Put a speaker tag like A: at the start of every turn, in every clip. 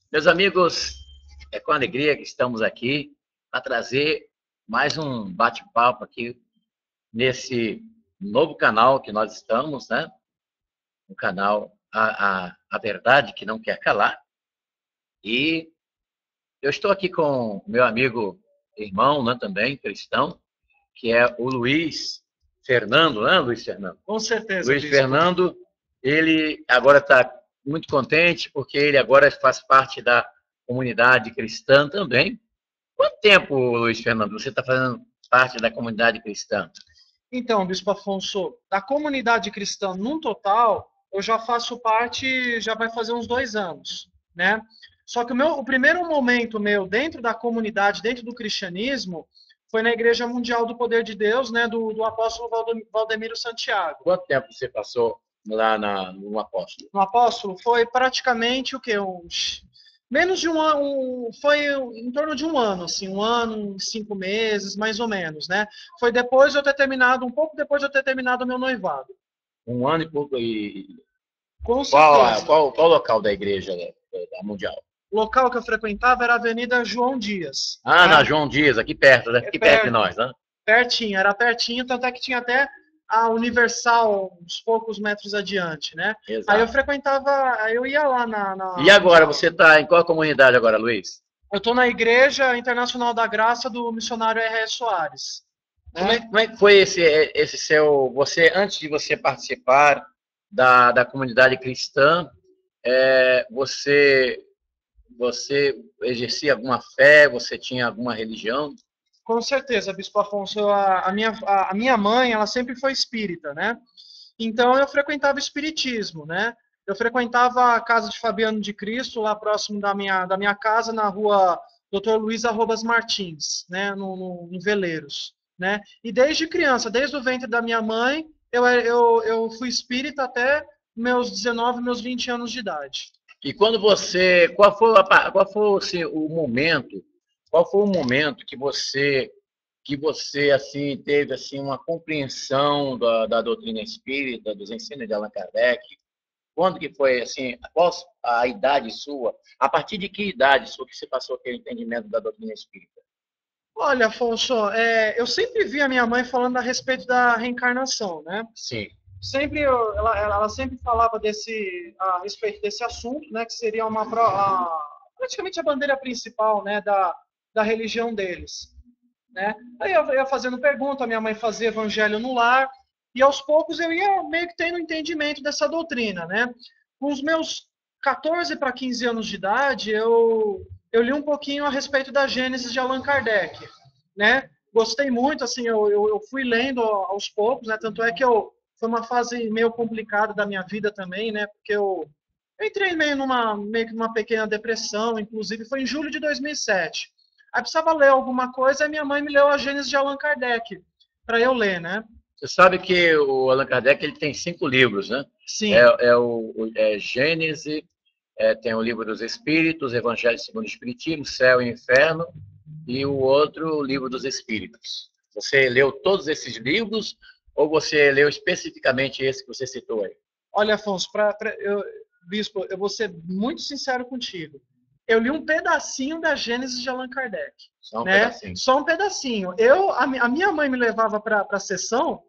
A: Meus amigos, é com alegria que estamos aqui para trazer mais um bate-papo aqui nesse novo canal que nós estamos, né? O canal a Verdade que Não Quer Calar. E eu estou aqui com meu amigo, irmão, né, também, cristão, que é o Luiz Fernando, né, Luiz Fernando?
B: Com certeza,
A: Luiz
B: bispo.
A: Fernando, ele agora está muito contente porque ele agora faz parte da comunidade cristã também. Quanto tempo, Luiz Fernando, você está fazendo parte da comunidade cristã?
B: Então, bispo Afonso, da comunidade cristã num total, eu já faço parte, já vai fazer uns 2 anos, né? Só que o primeiro momento meu dentro da comunidade, dentro do cristianismo, foi na Igreja Mundial do Poder de Deus, né, do apóstolo Valdemiro Santiago.
A: Quanto tempo você passou lá no Apóstolo?
B: No apóstolo foi praticamente o quê? Menos de um ano, foi em torno de um ano, assim, 1 ano, 5 meses, mais ou menos, né? Foi depois de eu ter terminado, um pouco depois de eu ter terminado o meu noivado.
A: Um ano e pouco. E
B: Com
A: qual,
B: certeza.
A: qual, qual local da igreja da Mundial?
B: O local que eu frequentava era a Avenida João Dias,
A: Ah, na
B: né?
A: João Dias, aqui perto, né?
B: É
A: Aqui perto de
B: perto,
A: nós, né?
B: pertinho, era pertinho, tanto é que tinha até a Universal uns poucos metros adiante, né? Aí eu
A: Exato.
B: frequentava, aí eu ia lá
A: E
B: onde
A: agora, você está em qual comunidade agora, Luiz?
B: eu estou na Igreja Internacional da Graça do missionário R.S. Soares, né?
A: Como é que foi esse seu. Você, antes de você participar da comunidade cristã, você exercia alguma fé? Você tinha alguma religião?
B: Com certeza, Bispo Afonso, a minha mãe, ela sempre foi espírita, né? Então eu frequentava o espiritismo, né? Eu frequentava a casa de Fabiano de Cristo, lá próximo da minha casa, na rua Dr. Luiz Arrobas Martins, né? Em Veleiros, né? E desde criança, desde o ventre da minha mãe, eu fui espírita até meus 19, meus 20 anos de idade.
A: E quando você. Qual foi assim, o momento? Qual foi o momento que você assim teve assim uma compreensão da doutrina espírita, dos ensinos de Allan Kardec? Quando que foi assim? Qual a idade sua? A partir de que idade sua que você passou a ter entendimento da doutrina espírita?
B: Olha, Afonso, eu sempre vi a minha mãe falando a respeito da reencarnação, né?
A: Sim.
B: Sempre ela sempre falava a respeito desse assunto, né, que seria praticamente a bandeira principal, né, da religião deles, né? Aí eu ia fazendo pergunta, a minha mãe fazia evangelho no lar, e aos poucos eu ia meio que tendo entendimento dessa doutrina, né? Com os meus 14 para 15 anos de idade, eu li um pouquinho a respeito da Gênesis de Allan Kardec, né? Gostei muito, assim, eu fui lendo aos poucos, né? Tanto é que foi uma fase meio complicada da minha vida também, né? Porque eu entrei meio que numa pequena depressão, inclusive foi em julho de 2007. Aí precisava ler alguma coisa, e minha mãe me leu a Gênesis de Allan Kardec para eu ler, né?
A: Você sabe que o Allan Kardec ele tem 5 livros, né?
B: Sim,
A: Gênese, tem o Livro dos Espíritos, Evangelho segundo o Espiritismo, Céu e Inferno, e o outro, o Livro dos Espíritos. Você leu todos esses livros ou você leu especificamente esse que você citou aí?
B: olha, Afonso, bispo, eu vou ser muito sincero contigo. Eu li um pedacinho da Gênesis de Allan Kardec,
A: Só um
B: né?
A: pedacinho.
B: Só um pedacinho. A minha mãe me levava para a sessão,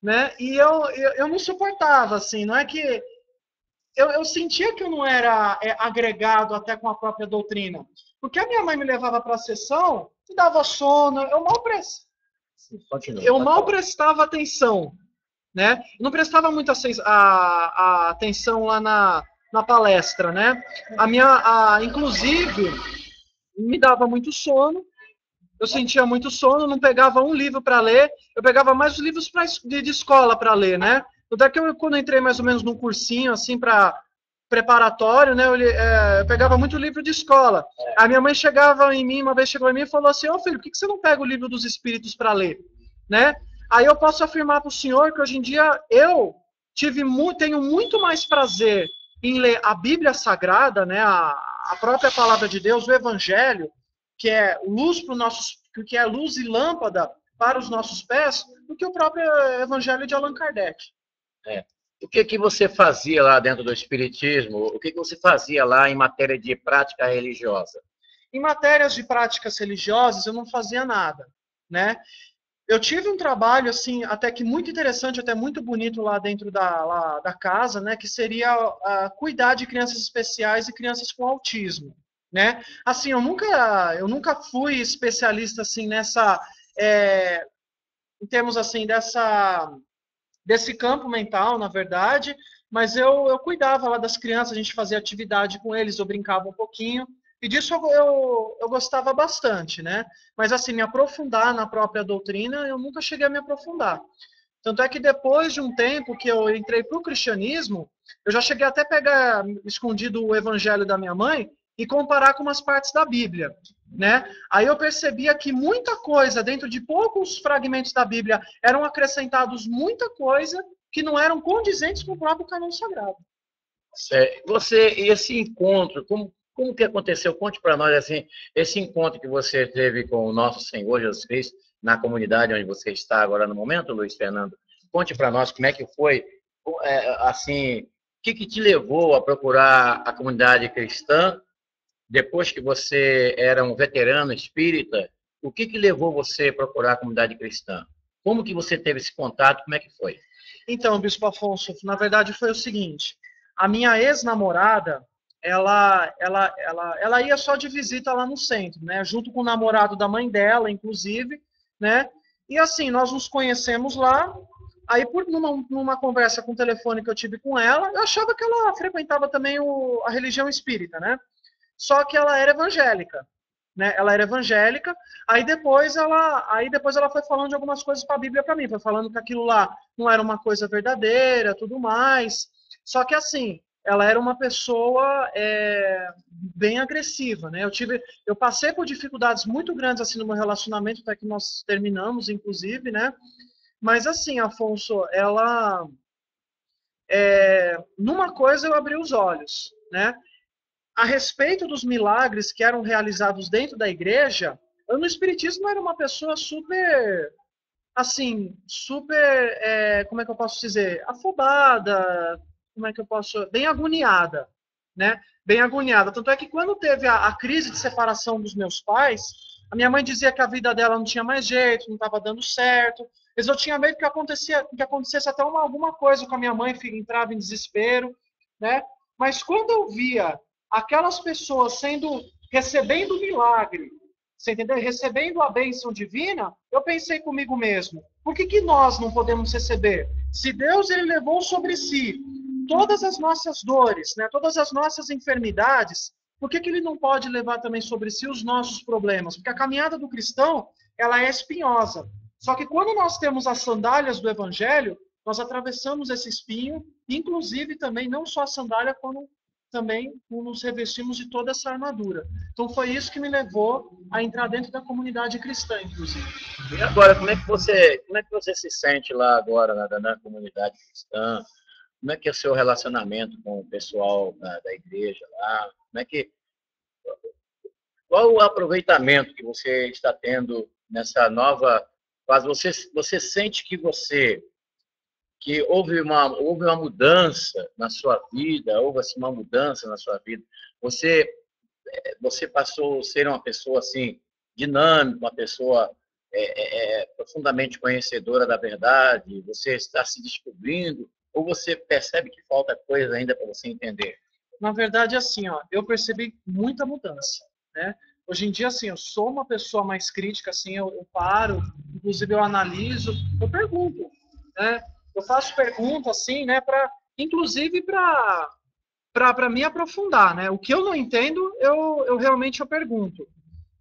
B: né? E eu não suportava, assim, não é que eu sentia que eu não era agregado até com a própria doutrina, porque a minha mãe me levava para a sessão, me dava sono,
A: Continua,
B: eu
A: pode
B: mal
A: falar.
B: prestava atenção, né? Não prestava muita a atenção lá na palestra, né? Inclusive, me dava muito sono, eu sentia muito sono, não pegava um livro para ler, eu pegava mais os livros de escola para ler, né? Até que quando entrei mais ou menos num cursinho, assim, para preparatório, né? Eu pegava muito livro de escola. A minha mãe chegava em mim, uma vez chegou em mim e falou assim: Ô filho, por que você não pega o livro dos Espíritos para ler? Né? Aí eu posso afirmar para o senhor que hoje em dia eu tenho muito mais prazer em ler a Bíblia Sagrada, né? A própria palavra de Deus, o Evangelho, que é luz para os nossos, que é luz e lâmpada para os nossos pés, do que o próprio Evangelho de Allan Kardec.
A: É. O que que você fazia lá dentro do Espiritismo? O que que você fazia lá em matéria de prática religiosa?
B: Em matérias de práticas religiosas, eu não fazia nada, né? Eu tive um trabalho, assim, até que muito interessante, até muito bonito lá dentro lá da casa, né? Que seria cuidar de crianças especiais e crianças com autismo, né? Assim, eu nunca fui especialista, assim, nessa... em termos, assim, desse campo mental, na verdade, mas eu cuidava lá das crianças, a gente fazia atividade com eles, eu brincava um pouquinho, e disso eu gostava bastante, né? Mas assim, me aprofundar na própria doutrina, eu nunca cheguei a me aprofundar. Tanto é que depois de um tempo que eu entrei para o cristianismo, eu já cheguei até a pegar escondido o evangelho da minha mãe e comparar com umas partes da Bíblia, né? Aí eu percebia que muita coisa, dentro de poucos fragmentos da Bíblia, eram acrescentados muita coisa que não eram condizentes com o próprio cânon sagrado.
A: Esse encontro, como que aconteceu? Conte para nós, assim, esse encontro que você teve com o nosso Senhor Jesus Cristo, na comunidade onde você está agora no momento, Luiz Fernando. Conte para nós como é que foi, assim, o que te levou a procurar a comunidade cristã, depois que você era um veterano espírita, o que levou você a procurar a comunidade cristã? Como que você teve esse contato? Como é que foi?
B: Então, Bispo Afonso, na verdade foi o seguinte, a minha ex-namorada, ela ia só de visita lá no centro, né? Junto com o namorado da mãe dela, inclusive, né? E assim, nós nos conhecemos lá. Aí, numa conversa com o telefone que eu tive com ela, eu achava que ela frequentava também a religião espírita, né? Só que ela era evangélica, né? Ela era evangélica. Aí depois ela foi falando de algumas coisas para a Bíblia para mim, foi falando que aquilo lá não era uma coisa verdadeira, tudo mais. Só que assim, ela era uma pessoa bem agressiva, né? Eu passei por dificuldades muito grandes assim no meu relacionamento, até que nós terminamos, inclusive, né? Mas assim, Afonso, numa coisa eu abri os olhos, né? A respeito dos milagres que eram realizados dentro da igreja, eu no Espiritismo era uma pessoa super, assim, como é que eu posso dizer, afobada, como é que eu posso, bem agoniada, né? Bem agoniada. Tanto é que quando teve a crise de separação dos meus pais, a minha mãe dizia que a vida dela não tinha mais jeito, não estava dando certo. Mas eu tinha medo que acontecesse até alguma coisa com a minha mãe, entrava em desespero, né? Mas quando eu via aquelas pessoas recebendo o milagre, você entendeu? Recebendo a bênção divina, eu pensei comigo mesmo, por que nós não podemos receber? Se Deus ele levou sobre si todas as nossas dores, né, todas as nossas enfermidades, por que ele não pode levar também sobre si os nossos problemas? Porque a caminhada do cristão, ela é espinhosa. Só que quando nós temos as sandálias do evangelho, nós atravessamos esse espinho, inclusive também não só a sandália, como também nos revestimos de toda essa armadura. Então foi isso que me levou a entrar dentro da comunidade cristã, inclusive.
A: E agora, como é que você se sente lá agora na comunidade cristã? Como é que é o seu relacionamento com o pessoal da igreja lá? Qual o aproveitamento que você está tendo nessa nova fase? Você sente que houve uma mudança na sua vida, houve assim, uma mudança na sua vida? Você passou a ser uma pessoa assim dinâmica, uma pessoa profundamente conhecedora da verdade? Você está se descobrindo? Ou você percebe que falta coisa ainda para você entender?
B: Na verdade, assim, ó, eu percebi muita mudança, né? Hoje em dia, assim, eu sou uma pessoa mais crítica, assim, eu paro, inclusive eu analiso, eu pergunto, né? Eu faço perguntas, assim, né, inclusive para me aprofundar, né? O que eu não entendo, eu realmente eu pergunto,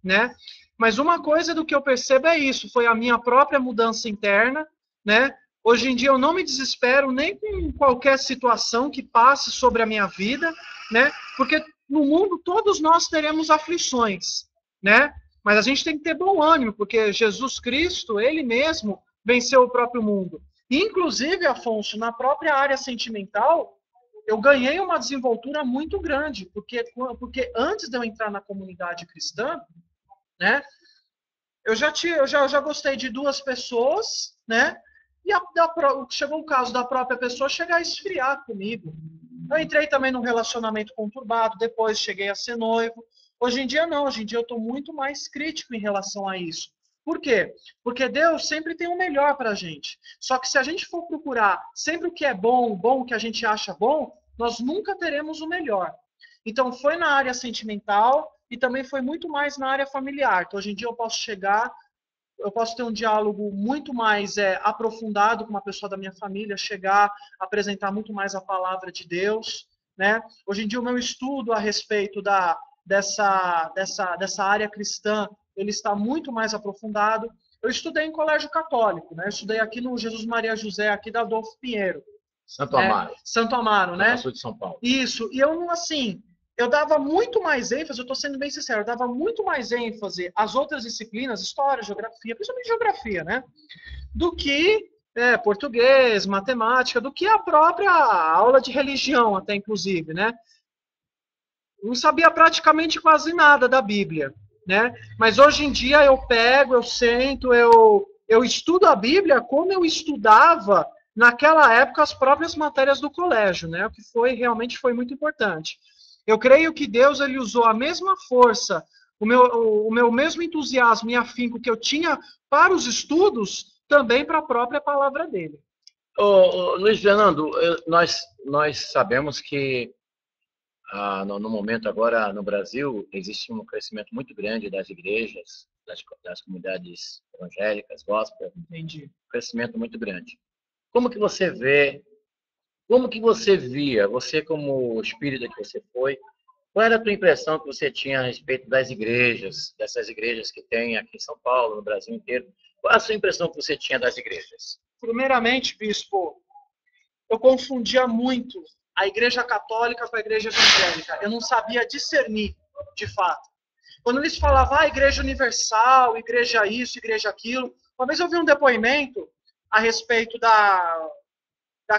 B: né? Mas uma coisa do que eu percebo é isso, foi a minha própria mudança interna, né? Hoje em dia eu não me desespero nem com qualquer situação que passe sobre a minha vida, né? Porque no mundo todos nós teremos aflições, né? Mas a gente tem que ter bom ânimo, porque Jesus Cristo, ele mesmo venceu o próprio mundo. Inclusive, Afonso, na própria área sentimental, eu ganhei uma desenvoltura muito grande, porque antes de eu entrar na comunidade cristã, né, eu já gostei de duas pessoas, né, e chegou o caso da própria pessoa chegar a esfriar comigo. Eu entrei também num relacionamento conturbado, depois cheguei a ser noivo. Hoje em dia não, hoje em dia eu estou muito mais crítico em relação a isso. Por quê? Porque Deus sempre tem o melhor para a gente. Só que se a gente for procurar sempre o que é bom, o que a gente acha bom, nós nunca teremos o melhor. Então foi na área sentimental e também foi muito mais na área familiar. Então hoje em dia eu posso ter um diálogo muito mais aprofundado com uma pessoa da minha família, chegar, apresentar muito mais a palavra de Deus, né? Hoje em dia o meu estudo a respeito dessa área cristã, ele está muito mais aprofundado. Eu estudei em colégio católico, né? Eu estudei aqui no Jesus Maria José, aqui da Adolfo Pinheiro.
A: Santo Amaro.
B: Santo Amaro, né?
A: Sul de São Paulo.
B: Isso. E eu não, assim, eu dava muito mais ênfase, eu estou sendo bem sincero, eu dava muito mais ênfase às outras disciplinas, história, geografia, principalmente geografia, né? Do que português, matemática, do que a própria aula de religião, até inclusive, né? Não sabia praticamente quase nada da Bíblia, né? Mas hoje em dia eu pego, eu sento, eu estudo a Bíblia como eu estudava naquela época as próprias matérias do colégio, né? O que realmente foi muito importante. Eu creio que Deus ele usou a mesma força, o meu mesmo entusiasmo e afinco que eu tinha para os estudos, também para a própria palavra dele.
A: Luiz Fernando, nós sabemos que no momento agora no Brasil existe um crescimento muito grande das igrejas, das comunidades evangélicas, gospel.
B: Entendi.
A: Um crescimento muito grande. Como que você vê, como que você via, você como espírita que você foi, qual era a tua impressão que você tinha a respeito das igrejas, dessas igrejas que tem aqui em São Paulo, no Brasil inteiro? Qual a sua impressão que você tinha das igrejas?
B: Primeiramente, bispo, eu confundia muito a igreja católica com a igreja evangélica. Eu não sabia discernir, de fato. Quando eles falavam, igreja universal, igreja isso, igreja aquilo, uma vez eu vi um depoimento a respeito da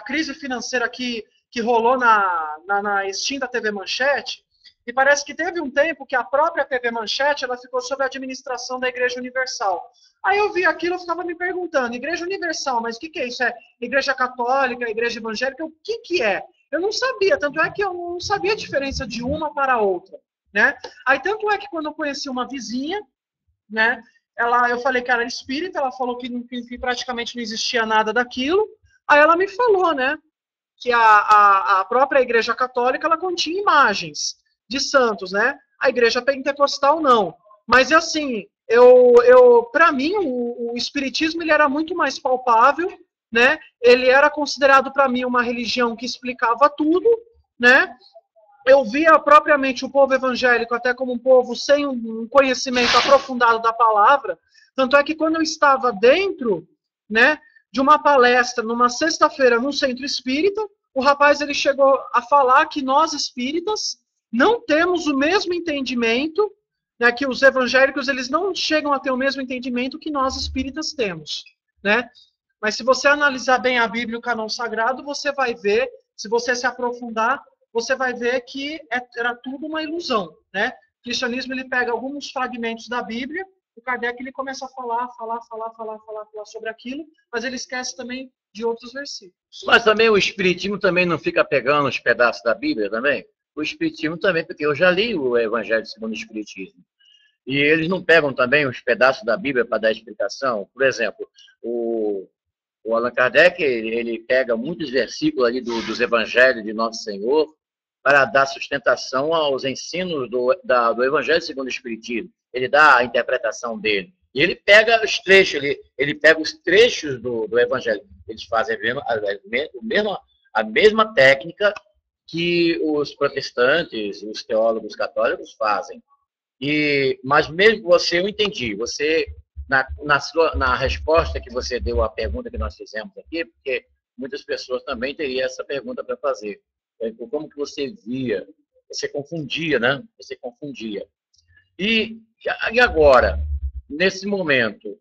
B: crise financeira que rolou na extinta TV Manchete, e parece que teve um tempo que a própria TV Manchete ela ficou sob a administração da Igreja Universal. Aí eu vi aquilo e ficava me perguntando, Igreja Universal, mas o que é isso? É Igreja Católica, Igreja Evangélica? O que é? Eu não sabia, tanto é que eu não sabia a diferença de uma para a outra, né? Aí tanto é que quando eu conheci uma vizinha, né, eu falei que era espírita, ela falou que praticamente não existia nada daquilo, aí ela me falou, né, que a própria Igreja Católica ela continha imagens de santos, né? A Igreja Pentecostal não. Mas assim, para mim o espiritismo ele era muito mais palpável, né? Ele era considerado para mim uma religião que explicava tudo, né? Eu via propriamente o povo evangélico até como um povo sem um conhecimento aprofundado da palavra. Tanto é que quando eu estava dentro, né, de uma palestra numa sexta-feira num centro espírita, o rapaz ele chegou a falar que nós espíritas não temos o mesmo entendimento, né, que os evangélicos eles não chegam a ter o mesmo entendimento que nós espíritas temos, né? Mas se você analisar bem a Bíblia e o cânon sagrado, você vai ver, se você se aprofundar, você vai ver que era tudo uma ilusão, né? O cristianismo ele pega alguns fragmentos da Bíblia, o Kardec ele começa a falar sobre aquilo, mas ele esquece também de outros versículos.
A: Mas também o espiritismo também não fica pegando os pedaços da Bíblia também? O espiritismo também, porque eu já li o Evangelho segundo o Espiritismo. E eles não pegam também os pedaços da Bíblia para dar explicação? Por exemplo, o Allan Kardec, ele pega muitos versículos ali dos Evangelhos de Nosso Senhor para dar sustentação aos ensinos do Evangelho segundo o Espiritismo. Ele dá a interpretação dele. E ele pega os trechos, ele pega os trechos do Evangelho. Eles fazem a mesma técnica que os protestantes, os teólogos católicos fazem. Mas mesmo você, eu entendi, você, na resposta que você deu à pergunta que nós fizemos aqui, porque muitas pessoas também teriam essa pergunta para fazer. Como que você via? Você confundia, né? Você confundia. E agora, nesse momento,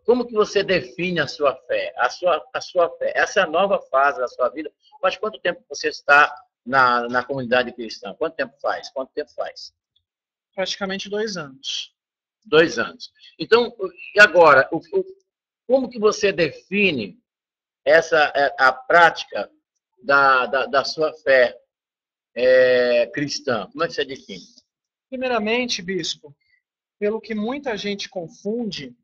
A: como que você define a sua fé? A sua fé. Essa é a nova fase da sua vida. Faz quanto tempo você está na comunidade cristã? Quanto tempo faz?
B: Praticamente 2 anos.
A: 2 anos. Então, e agora? Como que você define a prática da sua fé cristã? Como é que você define?
B: Primeiramente, bispo, pelo que muita gente confunde,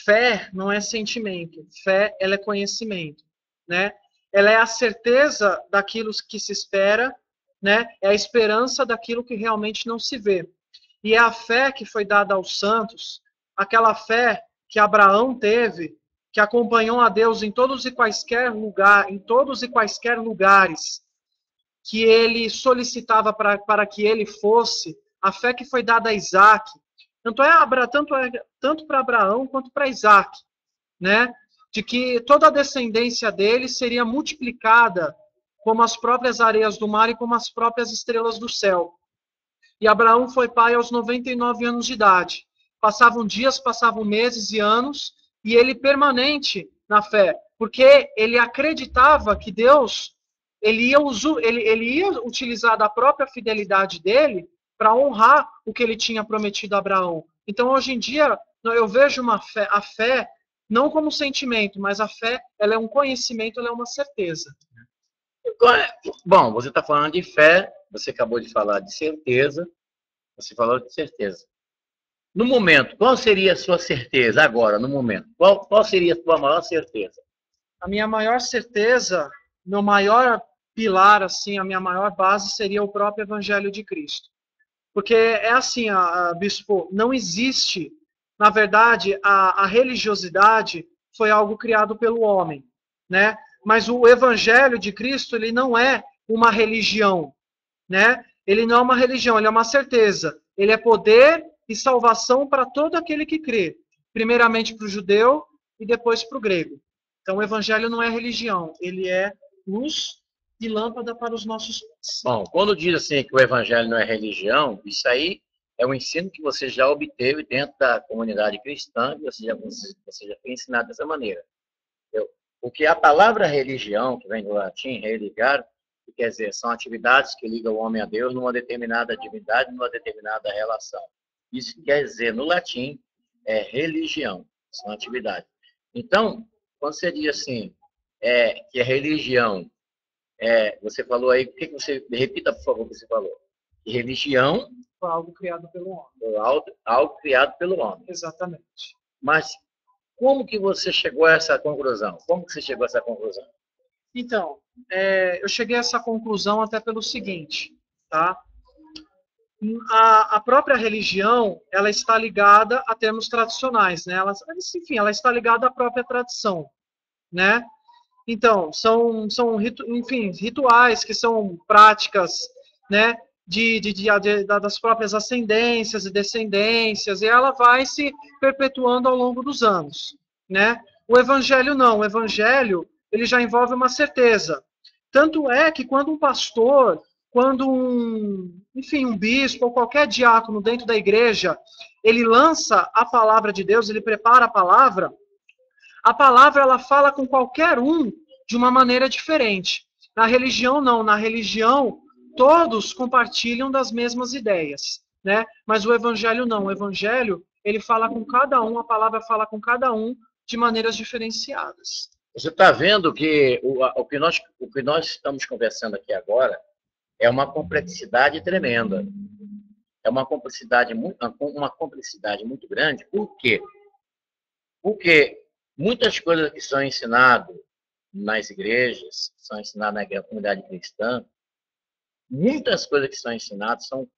B: fé não é sentimento, fé ela é conhecimento, né? Ela é a certeza daquilo que se espera, né? É a esperança daquilo que realmente não se vê. E é a fé que foi dada aos santos, aquela fé que Abraão teve, que acompanhou a Deus em todos e quaisquer lugares que ele solicitava para que ele fosse, a fé que foi dada a Isaac, tanto para Abraão quanto para Isaac, né? De que toda a descendência dele seria multiplicada como as próprias areias do mar e como as próprias estrelas do céu. E Abraão foi pai aos 99 anos de idade. Passavam dias, passavam meses e anos, e ele permanente na fé, porque ele acreditava que Deus ele ia utilizar da própria fidelidade dele para honrar o que ele tinha prometido a Abraão. Então, hoje em dia, eu vejo a fé não como sentimento, mas a fé ela é um conhecimento, ela é uma certeza.
A: Bom, você está falando de fé, você acabou de falar de certeza, você falou de certeza. No momento, qual seria a sua certeza agora, no momento? Qual seria a sua maior certeza?
B: A minha maior certeza, meu maior pilar, assim, a minha maior base seria o próprio Evangelho de Cristo. Porque é assim, bispo, não existe, na verdade, a religiosidade foi algo criado pelo homem, né? Mas o Evangelho de Cristo, ele não é uma religião, né? Ele não é uma religião, ele é uma certeza. Ele é poder e salvação para todo aquele que crê. Primeiramente para o judeu e depois para o grego. Então, o Evangelho não é religião, ele é luz e lâmpada para os nossos pés.
A: Bom, quando diz assim que o Evangelho não é religião, isso aí é um ensino que você já obteve dentro da comunidade cristã, que você já foi ensinado dessa maneira. Entendeu? Porque a palavra religião, que vem do latim, religar, que quer dizer, são atividades que ligam o homem a Deus numa determinada divindade, numa determinada relação. Isso quer dizer, no latim, é religião, são atividades. Então, quando você diz assim, que é religião, você falou aí, o que você, repita por favor o que você falou. Que religião
B: foi algo criado pelo homem.
A: Foi algo criado pelo homem.
B: Exatamente.
A: Mas como que você chegou a essa conclusão? Como que você chegou a essa conclusão?
B: Então, eu cheguei a essa conclusão até pelo seguinte, tá? A própria religião, ela está ligada a termos tradicionais, né? Ela está ligada à própria tradição, né? Então, são rituais que são práticas, né? Das próprias ascendências e descendências, e ela vai se perpetuando ao longo dos anos, né? O evangelho não, o evangelho ele já envolve uma certeza. Tanto é que quando um pastor, quando um bispo ou qualquer diácono dentro da igreja, ele lança a palavra de Deus, ele prepara a palavra ela fala com qualquer um de uma maneira diferente. Na religião não, na religião todos compartilham das mesmas ideias, né? Mas o evangelho não, o evangelho ele fala com cada um, a palavra fala com cada um de maneiras diferenciadas.
A: Você está vendo que o que nós estamos conversando aqui agora é uma complexidade tremenda. É uma complexidade muito grande. Por quê? Porque muitas coisas que são ensinadas nas igrejas, são ensinadas na comunidade cristã, muitas coisas que são ensinadas são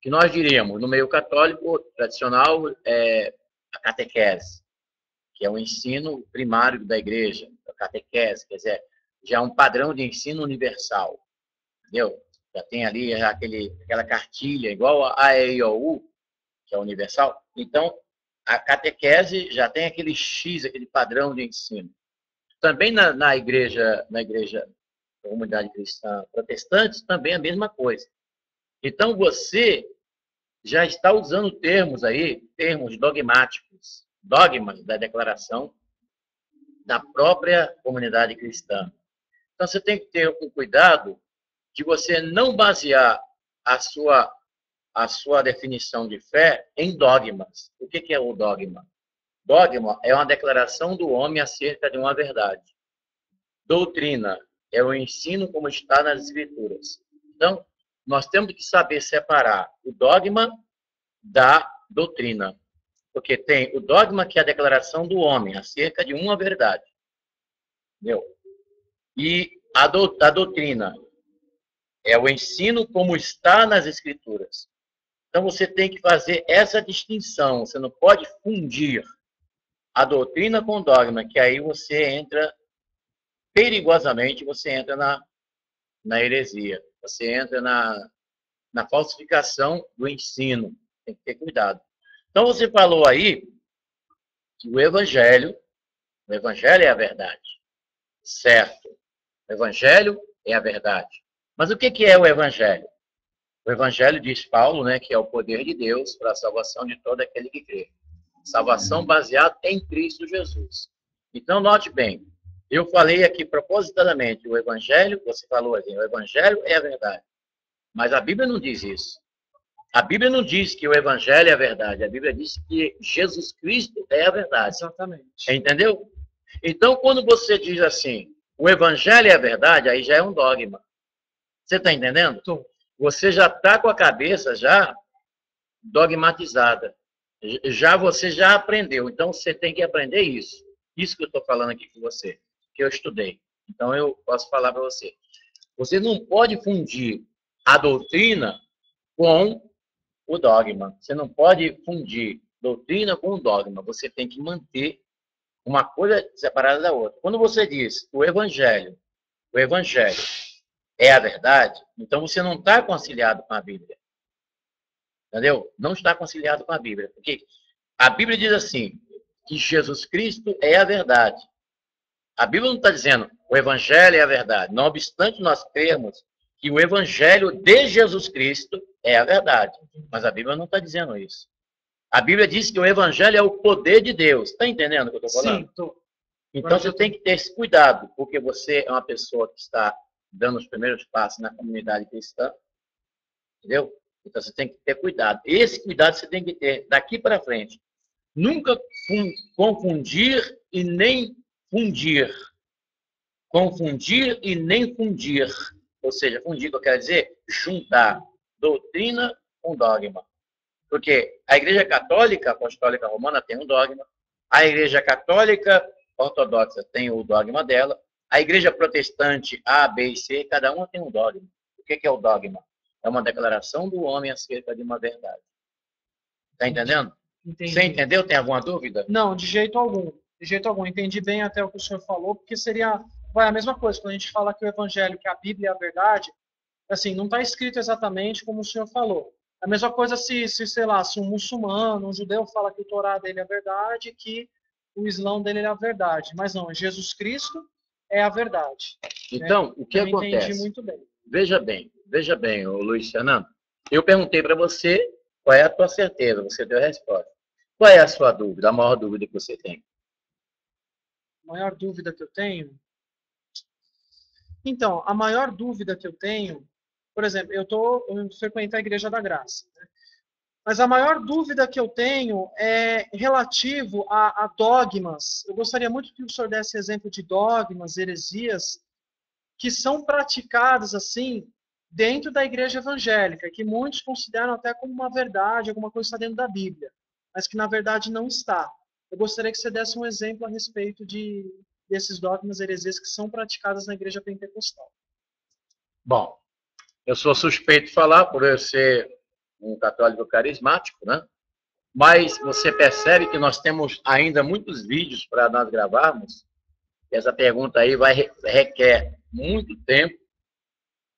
A: que nós diríamos, no meio católico tradicional, a catequese, que é o ensino primário da igreja, a catequese, quer dizer, já é um padrão de ensino universal, entendeu? Já tem ali aquela cartilha, igual a AEIOU, que é universal. Então, a catequese já tem aquele X, aquele padrão de ensino. Também na igreja, da comunidade cristã protestante, também a mesma coisa. Então, você já está usando termos dogmáticos, dogmas da declaração da própria comunidade cristã. Então, você tem que ter um cuidado de você não basear a sua definição de fé em dogmas. O que é o dogma? Dogma é uma declaração do homem acerca de uma verdade. Doutrina é o ensino como está nas Escrituras. Então, nós temos que saber separar o dogma da doutrina. Porque tem o dogma, que é a declaração do homem acerca de uma verdade. Entendeu? E a doutrina é o ensino como está nas Escrituras. Então, você tem que fazer essa distinção. Você não pode fundir a doutrina com o dogma, que aí você entra, perigosamente, você entra na heresia. Você entra na falsificação do ensino. Tem que ter cuidado. Então, você falou aí que o Evangelho é a verdade. Certo. O Evangelho é a verdade. Mas o que é o Evangelho? O Evangelho, diz Paulo, né, que é o poder de Deus para a salvação de todo aquele que crê. Salvação baseada em Cristo Jesus. Então, note bem, eu falei aqui propositadamente o Evangelho, você falou assim, o Evangelho é a verdade. Mas a Bíblia não diz isso. A Bíblia não diz que o Evangelho é a verdade. A Bíblia diz que Jesus Cristo é a verdade.
B: Exatamente.
A: Entendeu? Então, quando você diz assim, o Evangelho é a verdade, aí já é um dogma. Você está entendendo?
B: Tô.
A: Você já está com a cabeça já dogmatizada. Você já aprendeu. Então, você tem que aprender isso. Isso que eu estou falando aqui com você, que eu estudei. Então, eu posso falar para você. Você não pode fundir a doutrina com o dogma. Você não pode fundir doutrina com o dogma. Você tem que manter uma coisa separada da outra. Quando você diz o Evangelho é a verdade, então você não está conciliado com a Bíblia. Entendeu? Não está conciliado com a Bíblia. Porque a Bíblia diz assim, que Jesus Cristo é a verdade. A Bíblia não está dizendo o Evangelho é a verdade. Não obstante nós crermos que o Evangelho de Jesus Cristo é a verdade. Mas a Bíblia não está dizendo isso. A Bíblia diz que o Evangelho é o poder de Deus. Está entendendo o que eu estou falando?
B: Sim, tô.
A: Então você tem que ter esse cuidado, porque você é uma pessoa que está dando os primeiros passos na comunidade cristã. Entendeu? Então você tem que ter cuidado. Esse cuidado você tem que ter daqui para frente. Nunca confundir e nem fundir. Confundir e nem fundir. Ou seja, fundir, que eu quero dizer, juntar doutrina com dogma. Porque a Igreja Católica Apostólica Romana tem um dogma, a Igreja Católica Ortodoxa tem o dogma dela, a Igreja Protestante A, B e C, cada uma tem um dogma. O que é o dogma? É uma declaração do homem acerca de uma verdade. Está entendendo?
B: Entendi.
A: Você entendeu? Tem alguma dúvida?
B: Não, de jeito algum. De jeito algum. Entendi bem até o que o senhor falou, porque seria a mesma coisa. Quando a gente fala que o Evangelho, que a Bíblia é a verdade, assim, não está escrito exatamente como o senhor falou. A mesma coisa sei lá, se um muçulmano, um judeu fala que o Torá dele é a verdade, que o Islão dele é a verdade. Mas não, Jesus Cristo é a verdade.
A: Então,
B: né?
A: o que acontece?
B: Entendi muito bem.
A: Veja bem, Luiz Fernando. Eu perguntei para você qual é a tua certeza, você deu a resposta. Qual é a sua dúvida, a maior dúvida que você tem?
B: A maior dúvida que eu tenho? Então, a maior dúvida que eu tenho, por exemplo, eu frequento a Igreja da Graça, né? Mas a maior dúvida que eu tenho é relativo a dogmas. Eu gostaria muito que o senhor desse exemplo de dogmas, heresias, que são praticadas assim dentro da igreja evangélica, que muitos consideram até como uma verdade, alguma coisa que está dentro da Bíblia, mas que na verdade não está. Eu gostaria que você desse um exemplo a respeito desses dogmas, heresias que são praticadas na igreja pentecostal.
A: Bom, eu sou suspeito de falar por eu ser um católico carismático, né? Mas você percebe que nós temos ainda muitos vídeos para nós gravarmos. Essa pergunta aí requer muito tempo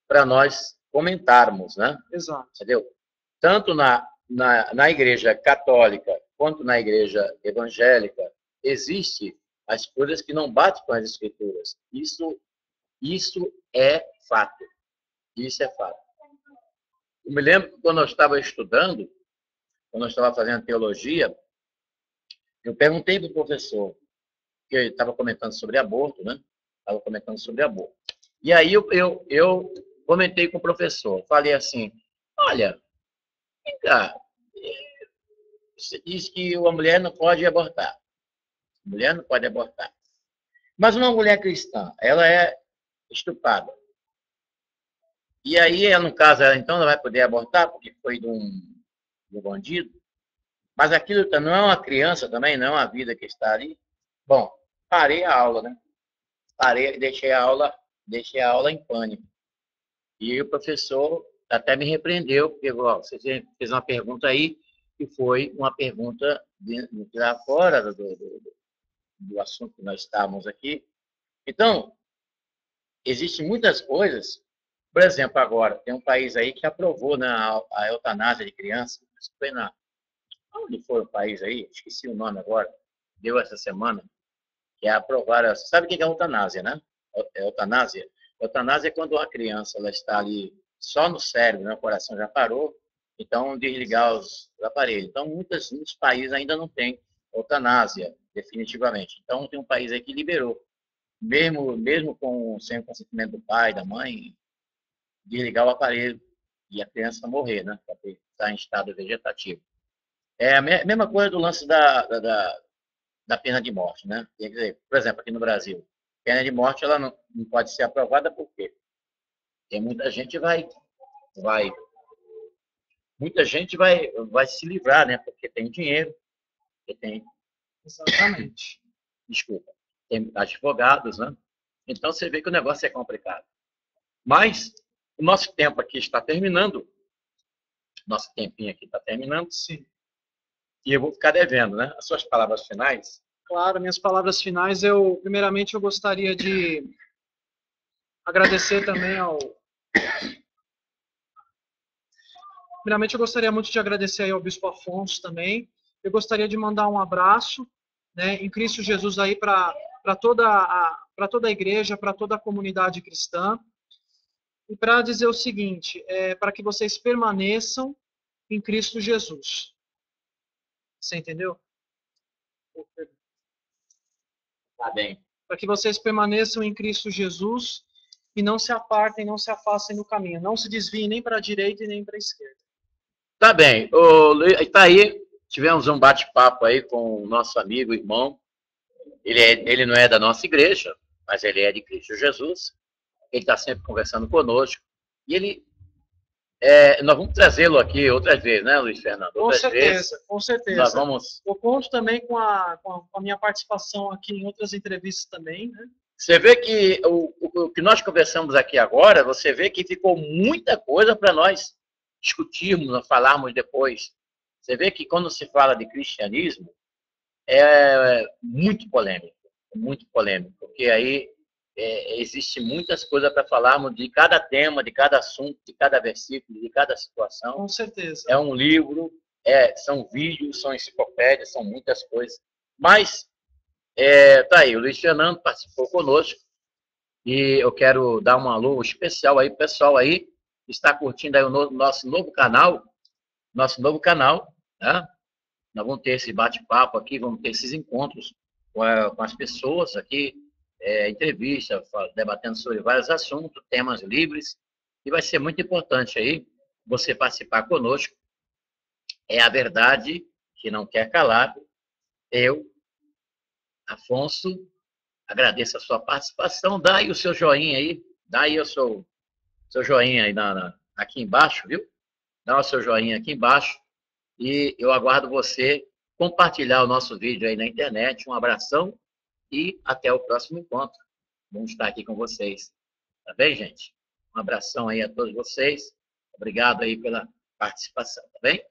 A: para nós comentarmos, né?
B: Exato.
A: Entendeu? Tanto na igreja católica quanto na igreja evangélica, existe as coisas que não batem com as escrituras. Isso é fato. Isso é fato. Eu me lembro que quando eu estava estudando, quando eu estava fazendo teologia, eu perguntei para o professor, que ele estava comentando sobre aborto, né? Estava comentando sobre aborto. E aí eu comentei com o professor, falei assim, olha, vem cá, você diz que a mulher não pode abortar. Mulher não pode abortar. Mas uma mulher cristã, ela é estuprada. E aí, no caso, ela então ela vai poder abortar porque foi de um bandido. Mas aquilo não é uma criança também, não é uma vida que está ali. Bom, parei a aula, né? Parei, deixei a aula em pânico. E o professor até me repreendeu, porque você fez uma pergunta aí, que foi uma pergunta lá fora do assunto que nós estávamos aqui. Então, existem muitas coisas. Por exemplo, agora, tem um país aí que aprovou, né, a eutanásia de crianças. Foi onde foi o país aí? Esqueci o nome agora. Deu essa semana. Que é aprovar. Sabe o que é eutanásia, né? Eutanásia. Eutanásia é quando uma criança ela está ali só no cérebro, né? O coração já parou, então desligar os aparelhos. Então, muitos países ainda não têm eutanásia, definitivamente. Então, tem um país aí que liberou, mesmo sem o consentimento do pai, da mãe, desligar o aparelho e a criança morrer, né? Para estar em estado vegetativo. É a mesma coisa do lance da pena de morte, né? Quer dizer, por exemplo, aqui no Brasil, pena de morte ela não pode ser aprovada por quê? Porque muita gente vai se livrar, né? Porque tem dinheiro, porque tem,
B: Exatamente.
A: desculpa, tem advogados, né? Então você vê que o negócio é complicado. Mas o nosso tempo aqui está terminando, nosso tempinho aqui está terminando,
B: Sim.
A: E eu vou ficar devendo, né? As suas palavras finais.
B: Claro, minhas palavras finais, primeiramente eu gostaria de agradecer também Primeiramente eu gostaria muito de agradecer aí ao Bispo Afonso também. Eu gostaria de mandar um abraço, né, em Cristo Jesus aí para toda a igreja, para toda a comunidade cristã. E para dizer o seguinte, para que vocês permaneçam em Cristo Jesus. Você entendeu?
A: Tá bem.
B: Para que vocês permaneçam em Cristo Jesus e não se apartem, não se afastem do caminho. Não se desviem nem para a direita e nem para a esquerda.
A: Tá bem. Tá aí, tivemos um bate-papo aí com o nosso amigo, irmão. Ele não é da nossa igreja, mas ele é de Cristo Jesus. Ele está sempre conversando conosco. E nós vamos trazê-lo aqui outras vezes, né, Luiz Fernando?
B: Com certeza, com certeza.
A: Nós vamos...
B: Eu conto também com a minha participação aqui em outras entrevistas também, né?
A: Você vê que o que nós conversamos aqui agora, você vê que ficou muita coisa para nós discutirmos, falarmos depois. Você vê que quando se fala de cristianismo, é muito polêmico, porque aí existe muitas coisas para falarmos de cada tema, de cada assunto, de cada versículo, de cada situação.
B: Com certeza.
A: É um livro, são vídeos, são enciclopédias, são muitas coisas. Mas, tá aí, o Luiz Fernando participou conosco e eu quero dar um alô especial aí, pessoal aí, que está curtindo aí o nosso novo canal, né? Nós vamos ter esse bate-papo aqui, vamos ter esses encontros com as pessoas aqui, entrevista, debatendo sobre vários assuntos, temas livres, e vai ser muito importante aí você participar conosco. É a verdade que não quer calar. Eu, Afonso, agradeço a sua participação. Dá aí o seu joinha aí, dá aí o seu joinha aí aqui embaixo, viu? Dá o seu joinha aqui embaixo. E eu aguardo você compartilhar o nosso vídeo aí na internet. Um abração e até o próximo encontro. Vamos estar aqui com vocês. Tá bem, gente? Um abração aí a todos vocês. Obrigado aí pela participação, tá bem?